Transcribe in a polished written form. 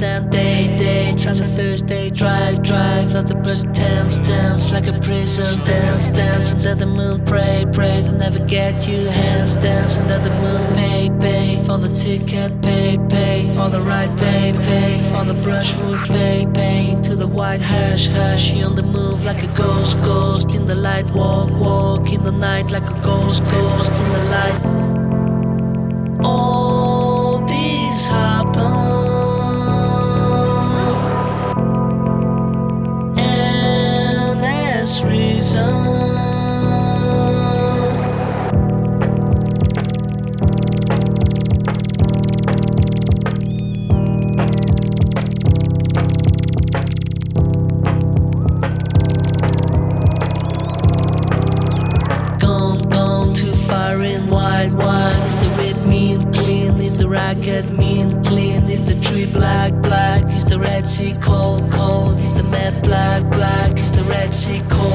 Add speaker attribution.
Speaker 1: represent day. Chance a Thursday, drive. Let the present tense like a prison. Dance under the moon, pray. They'll never get you hands. Dance under the moon, pay for the ticket, pay for the ride, pay for the brushwood, pay into the white hash. You on the move like a ghost in the light, walk in the night like a ghost in the light. All these happen, and there's reason. Wild, is the red mean clean? Is the racket mean clean? Is the tree black? Is the Red Sea cold? Is the mad black? Is the Red Sea cold?